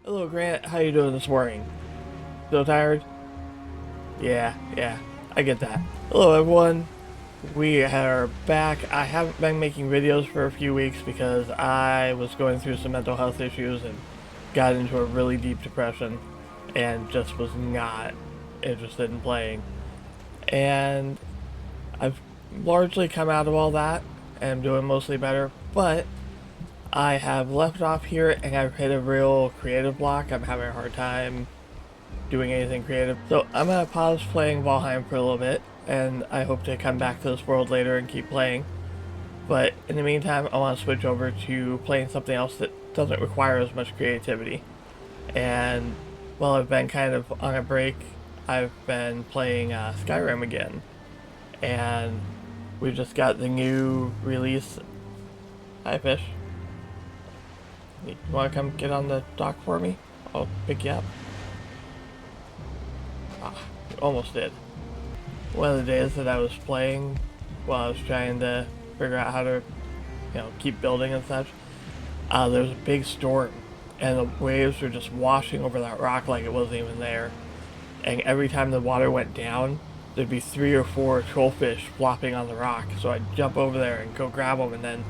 Hello Grant, how you doing this morning? Still tired? Yeah, I get that. Hello everyone, we are back. I haven't been making videos for a few weeks because I was going through some mental health issues and got into a really deep depression and just was not interested in playing. And I've largely come out of all that and I'm doing mostly better, but I have left off here and I've hit a real creative block. I'm having a hard time doing anything creative. So I'm going to pause playing Valheim for a little bit and I hope to come back to this world later and keep playing. But in the meantime, I want to switch over to playing something else that doesn't require as much creativity. And while I've been kind of on a break, I've been playing Skyrim again. And we've just got the new release. Hi, fish. You want to come get on the dock for me? I'll pick you up. Ah, you almost did. One of the days that I was playing, while I was trying to figure out how to, keep building and such, there was a big storm, and the waves were just washing over that rock like it wasn't even there. And every time the water went down, there'd be 3 or 4 trollfish flopping on the rock. So I'd jump over there and go grab them, and then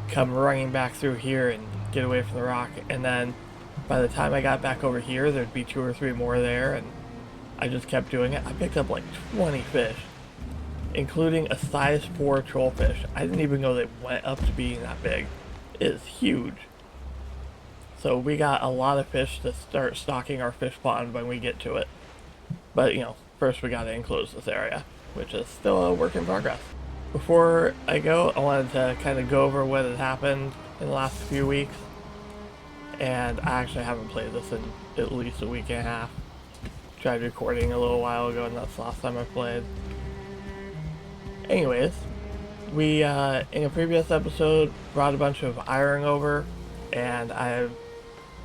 come running back through here and get away from the rock. And then by the time I got back over here, there'd be 2 or 3 more there, and I just kept doing it. I picked up like 20 fish, including a size 4 trollfish. I didn't even know they went up to being that big. It is huge. So we got a lot of fish to start stocking our fish pond when we get to it. But, first we gotta enclose this area, which is still a work in progress. Before I go, I wanted to kind of go over what had happened in the last few weeks. And I actually haven't played this in at least a week and a half. Tried recording a little while ago, and that's the last time I played. Anyways, we, in a previous episode, brought a bunch of iron over, and I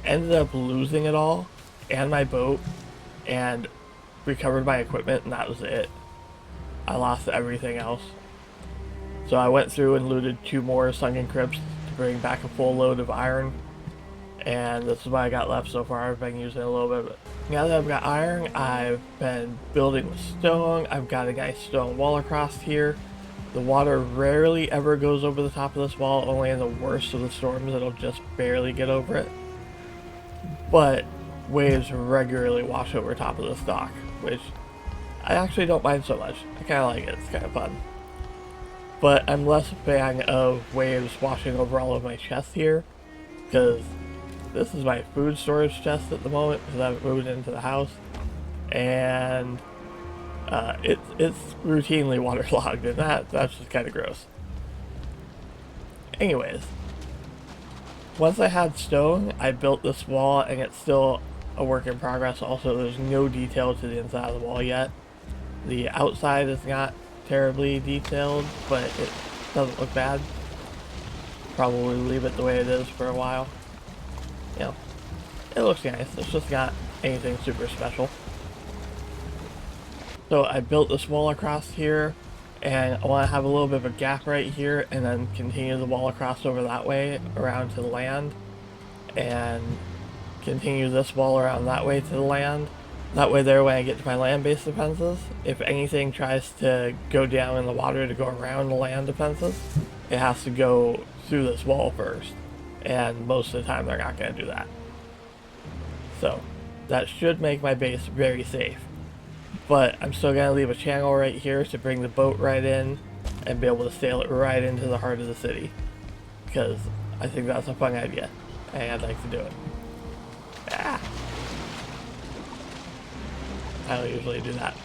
ended up losing it all, and my boat, and recovered my equipment, and that was it. I lost everything else. So I went through and looted 2 more sunken crypts to bring back a full load of iron. And this is what I got left so far. I've been using a little bit of it. Now that I've got iron, I've been building with stone. I've got a nice stone wall across here. The water rarely ever goes over the top of this wall, only in the worst of the storms it'll just barely get over it. But waves regularly wash over top of this dock, which I actually don't mind so much. I kind of like it. It's kind of fun. But I'm less a fan of waves washing over all of my chests here, because this is my food storage chest at the moment, because I haven't moved into the house, and it's routinely waterlogged, and that's just kind of gross. Anyways, once I had stone, I built this wall, and it's still a work in progress. Also, there's no detail to the inside of the wall yet. The outside is not terribly detailed, but it doesn't look bad. Probably leave it the way it is for a while. It looks nice. It's just not anything super special. So I built this wall across here, and I want to have a little bit of a gap right here, and then continue the wall across over that way around to the land, and continue this wall around that way to the land. That way there, when I get to my land-based defenses, if anything tries to go down in the water to go around the land defenses, it has to go through this wall first. And most of the time they're not going to do that. So that should make my base very safe. But I'm still going to leave a channel right here to bring the boat right in and be able to sail it right into the heart of the city. Because I think that's a fun idea, and I'd like to do it. I don't usually do that.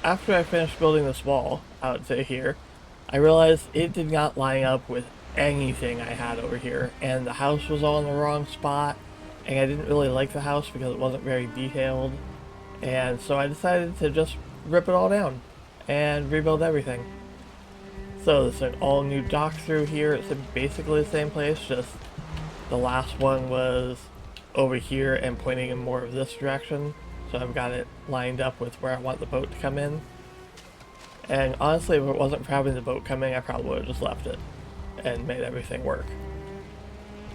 After I finished building this wall, I would say here, I realized it did not line up with anything I had over here, and the house was all in the wrong spot, and I didn't really like the house because it wasn't very detailed, and so I decided to just rip it all down and rebuild everything. So there's an all new dock through here. It's in basically the same place, just the last one was over here and pointing in more of this direction. So I've got it lined up with where I want the boat to come in. And honestly, if it wasn't for having the boat coming, I probably would have just left it and made everything work.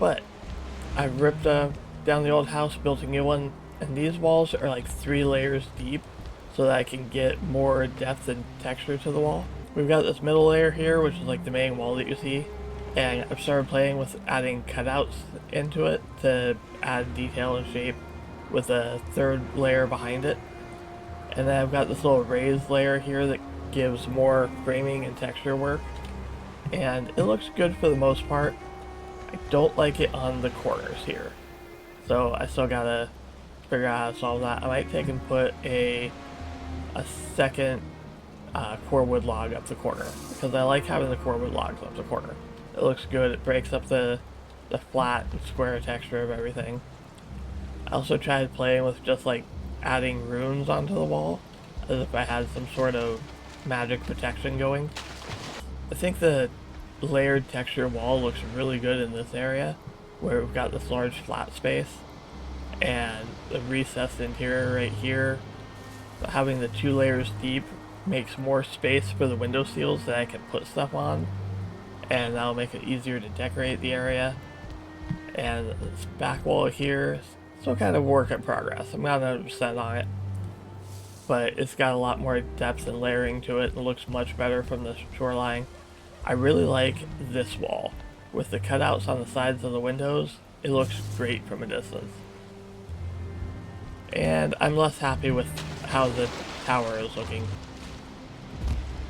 But I ripped a down the old house, built a new one, and these walls are like 3 layers deep so that I can get more depth and texture to the wall. We've got this middle layer here, which is like the main wall that you see, and I've started playing with adding cutouts into it to add detail and shape with a 3rd layer behind it. And then I've got this little raised layer here that gives more framing and texture work, and it looks good for the most part. I don't like it on the corners here, so I still gotta figure out how to solve that. I might take and put a second core wood log up the corner, because I like having the core wood logs up the corner. It looks good. It breaks up the flat and square texture of everything. I also tried playing with just like adding runes onto the wall, as if I had some sort of magic protection going. I think the layered texture wall looks really good in this area, where we've got this large flat space, and the recessed interior right here. But having the 2 layers deep makes more space for the window seals that I can put stuff on, and that'll make it easier to decorate the area. And this back wall here, still kind of work in progress. I'm not 100% on it, but it's got a lot more depth and layering to it, and looks much better from the shoreline. I really like this wall. With the cutouts on the sides of the windows, it looks great from a distance. And I'm less happy with how the tower is looking.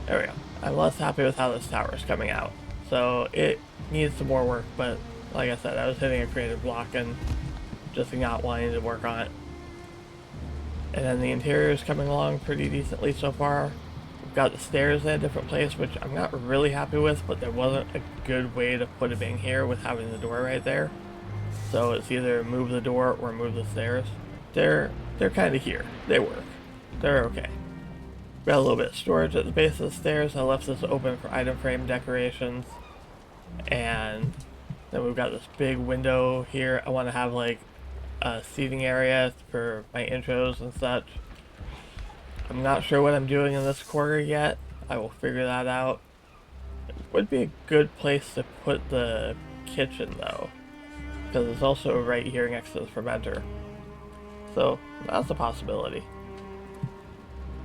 There we go. I'm less happy with how this tower is coming out. So it needs some more work, but like I said, I was hitting a creative block and just not wanting to work on it. And then the interior is coming along pretty decently so far. We've got the stairs in a different place, which I'm not really happy with, but there wasn't a good way to put it in here with having the door right there. So it's either move the door or move the stairs. They're kind of here. They work. They're okay. Got a little bit of storage at the base of the stairs. I left this open for item frame decorations. And then we've got this big window here. I want to have like a seating area for my intros and such. I'm not sure what I'm doing in this corner yet. I will figure that out. It would be a good place to put the kitchen though, because it's also right here next to the fermenter. So that's a possibility.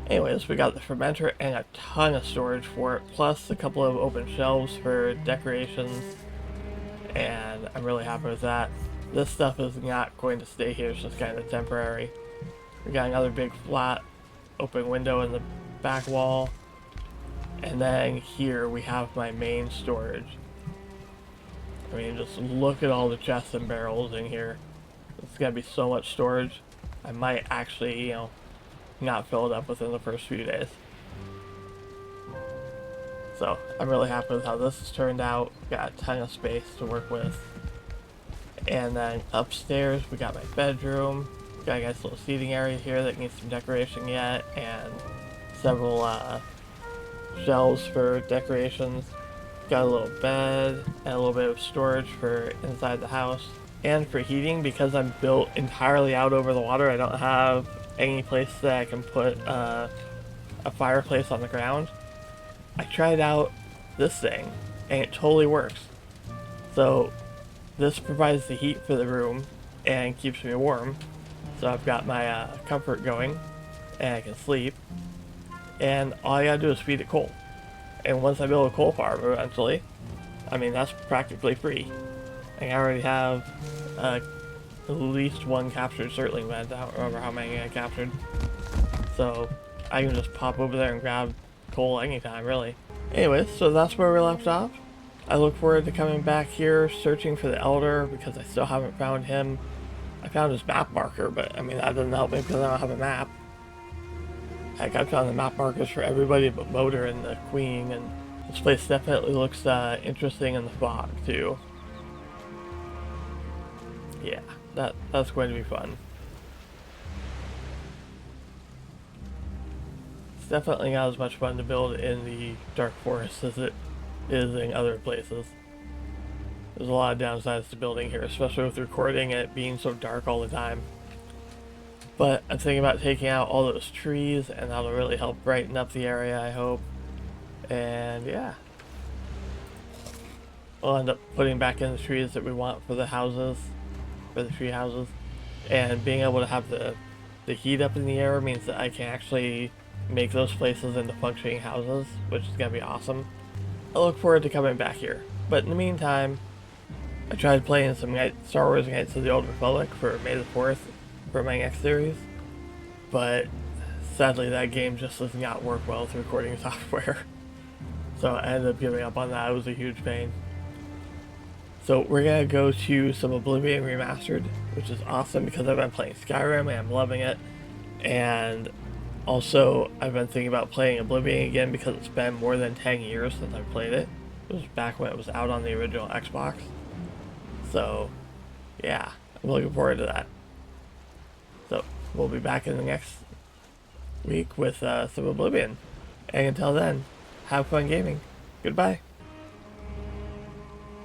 Anyways, we got the fermenter and a ton of storage for it, plus a couple of open shelves for decorations, and I'm really happy with that. This stuff is not going to stay here, it's just kind of temporary. We got another big flat open window in the back wall, and then here we have my main storage. I mean, just look at all the chests and barrels in here. It's gonna be so much storage. I might actually, you know, not fill it up within the first few days. So I'm really happy with how this has turned out. Got a ton of space to work with. And then upstairs we got my bedroom. Got a nice little seating area here that needs some decoration yet, and several shelves for decorations. Got a little bed and a little bit of storage for inside the house. And for heating, because I'm built entirely out over the water, I don't have any place that I can put a fireplace on the ground. I tried out this thing and it totally works. So this provides the heat for the room and keeps me warm. So I've got my comfort going and I can sleep, and all I gotta do is feed it coal. And once I build a coal farm eventually, I mean, that's practically free. I already have at least one captured Surtling vent. I don't remember how many I captured. So I can just pop over there and grab coal anytime, really. Anyways, so that's where we left off. I look forward to coming back here, searching for the Elder, because I still haven't found him. I found his map marker, but I mean, that doesn't help me because I don't have a map. Heck, I found the map markers for everybody but Motor and the Queen, and this place definitely looks interesting in the fog, too. Yeah, that's going to be fun. It's definitely not as much fun to build in the Dark Forest as it is in other places. There's a lot of downsides to building here, especially with recording and it being so dark all the time. But I'm thinking about taking out all those trees, and that'll really help brighten up the area, I hope. And yeah. We'll end up putting back in the trees that we want for the houses, for the tree houses. and being able to have the heat up in the air means that I can actually make those places into functioning houses, which is going to be awesome. I look forward to coming back here. But in the meantime, I tried playing some Star Wars Knights of the Old Republic for May the 4th for my next series, but sadly that game just does not work well with recording software. So I ended up giving up on that. It was a huge pain. So we're going to go to some Oblivion Remastered, which is awesome because I've been playing Skyrim and I'm loving it. And also, I've been thinking about playing Oblivion again because it's been more than 10 years since I played it. It was back when it was out on the original Xbox. So, yeah, I'm looking forward to that. So, we'll be back in the next week with some Oblivion. And until then, have fun gaming. Goodbye.